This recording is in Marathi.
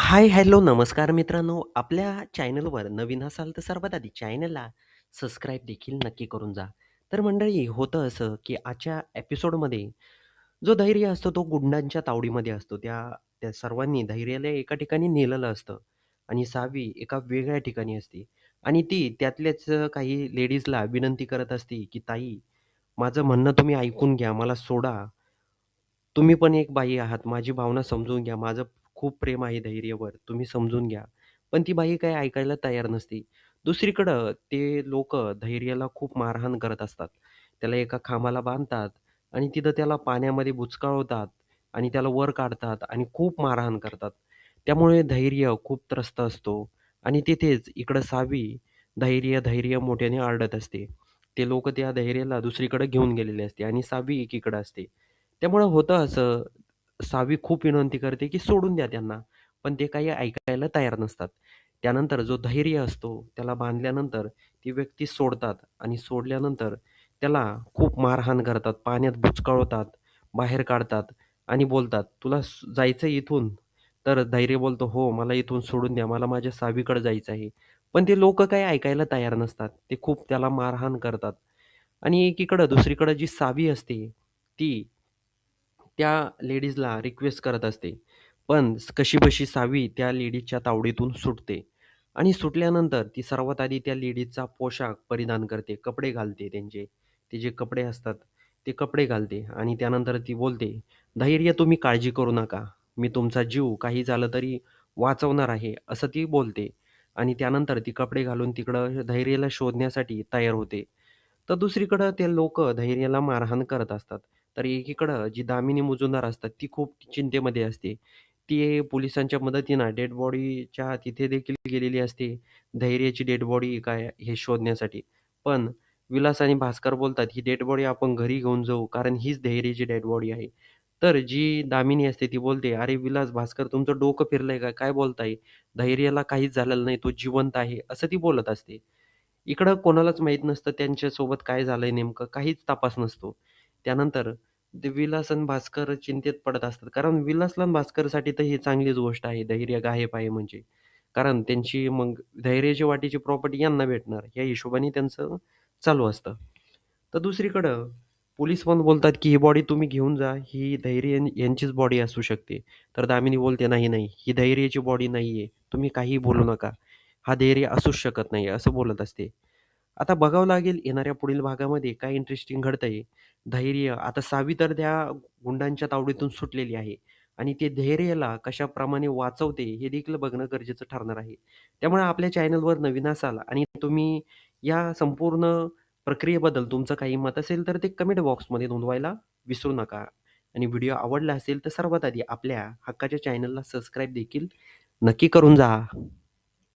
हाय, हॅलो, नमस्कार मित्रांनो. आपल्या चॅनलवर नवीन असाल तर सर्वात आधी चॅनलला सबस्क्राईब देखील नक्की करून जा. तर मंडळी होतं असं, की आजच्या एपिसोडमध्ये जो धैर्य असतो तो गुंडांच्या तावडीमध्ये असतो. त्या त्या सर्वांनी धैर्याला एका ठिकाणी नेलेलं असतं आणि सावी एका वेगळ्या ठिकाणी असते आणि ती त्यातल्याच काही लेडीजला विनंती करत असते, की "ताई, माझं म्हणणं तुम्ही ऐकून घ्या. मला सोडा. तुम्ही पण एक बाई आहात. माझी भावना समजून घ्या. माझं खूप प्रेम आहे धैर्यवर. तुम्ही समजून घ्या." पण ती बाई काही ऐकायला तयार नसते. दुसरीकडं ते लोकं धैर्याला खूप मारहाण करत असतात. त्याला एका खांबाला बांधतात आणि तिथं त्याला पाण्यामध्ये बुचकाळवतात आणि त्याला वर काढतात आणि खूप मारहाण करतात. त्यामुळे धैर्य खूप त्रस्त असतो आणि तिथेच इकडं सावी धैर्य, धैर्य मोठ्याने आरडत असते. ते लोकं त्या धैर्याला दुसरीकडे घेऊन गेलेले असते आणि सावी एकीकडे असते. त्यामुळं होतं असं, सावी खूप विनंती करते, की सोडून द्या त्यांना. पण ते काही ऐकायला तयार नसतात. त्यानंतर जो धैर्य असतो, त्याला बांधल्यानंतर ती व्यक्ती सोडतात आणि सोडल्यानंतर त्याला खूप मारहाण करतात, पाण्यात बुचकाळवतात, बाहेर काढतात आणि बोलतात, "तुला जायचंय इथून?" तर धैर्य बोलतो, "हो, मला इथून सोडून द्या. मला माझ्या सावीकडे जायचं आहे." पण ते लोकं काही ऐकायला तयार नसतात. ते खूप त्याला मारहाण करतात आणि एकीकडं दुसरीकडं जी सावी असते, ती त्या लेडीजला रिक्वेस्ट करत असते. पण कशीबशी सावी त्या लेडीजच्या तावडीतून सुटते आणि सुटल्यानंतर ती सर्वात आधी त्या लेडीजचा पोशाख परिधान करते, कपडे घालते त्यांचे. ते जे कपडे असतात, ते कपडे घालते आणि त्यानंतर ती बोलते, "धैर्य तुम्ही काळजी करू नका. मी तुमचा जीव काही झालं तरी वाचवणार आहे." असं ती बोलते आणि त्यानंतर ती कपडे घालून तिकडं धैर्यला शोधण्यासाठी तयार होते. तर दुसरीकडं ते लोकं धैर्याला मारहाण करत असतात. तर एकीकडं जी दामिनी मुजुमदार असतात, ती खूप चिंतेमध्ये असते. ती पोलिसांच्या मदतीनं डेड बॉडीच्या तिथे देखील गेलेली असते. धैर्याची डेड बॉडी काय हे शोधण्यासाठी. पण विलास आणि भास्कर बोलतात, "ही डेड बॉडी आपण घरी घेऊन जाऊ, कारण हीच धैर्याची डेड बॉडी आहे." तर जी दामिनी असते ती बोलते, "अरे विलास, भास्कर तुमचं डोकं फिरलंय का? काय बोलताय? धैर्याला काहीच झालेलं नाही, तो जिवंत आहे." असं ती बोलत असते. इकडं कोणालाच माहीत नसतं त्यांच्यासोबत काय झालंय नेमकं, काहीच तपास नसतो. त्यानंतर ते विलास आणि भास्कर चिंतेत पडत असतात. कारण विलासला आणि भास्करसाठी तर ही चांगलीच गोष्ट आहे, धैर्य गायब आहे म्हणजे. कारण त्यांची मग धैर्याची वाटीची प्रॉपर्टी यांना भेटणार, या हिशोबाने त्यांचं चालू असतं. तर दुसरीकडं पोलीस पण बोलतात, की "ही बॉडी तुम्ही घेऊन जा, ही धैर्य यांचीच बॉडी असू शकते." तर दामिनी बोलते, "नाही, नाही, ही धैर्याची बॉडी नाहीये. तुम्ही काहीही बोलू नका. हा धैर्य असूच शकत नाही." असं बोलत असते. आता बघावं लागेल येणाऱ्या पुढील भागामध्ये काय इंटरेस्टिंग घडतंय. धैर्य आता सावी तर त्या गुंडांच्या तावडीतून सुटलेली आहे आणि ते धैर्याला कशाप्रमाणे वाचवते हे देखील बघणं गरजेचं ठरणार आहे. त्यामुळे आपल्या चॅनलवर नवीन असाल आणि तुम्ही या संपूर्ण प्रक्रियेबद्दल तुमचं काही मत असेल तर ते कमेंट बॉक्समध्ये नोंदवायला विसरू नका. आणि व्हिडिओ आवडला असेल तर सर्वात आधी आपल्या हक्काच्या चॅनलला सबस्क्राईब देखील नक्की करून जा.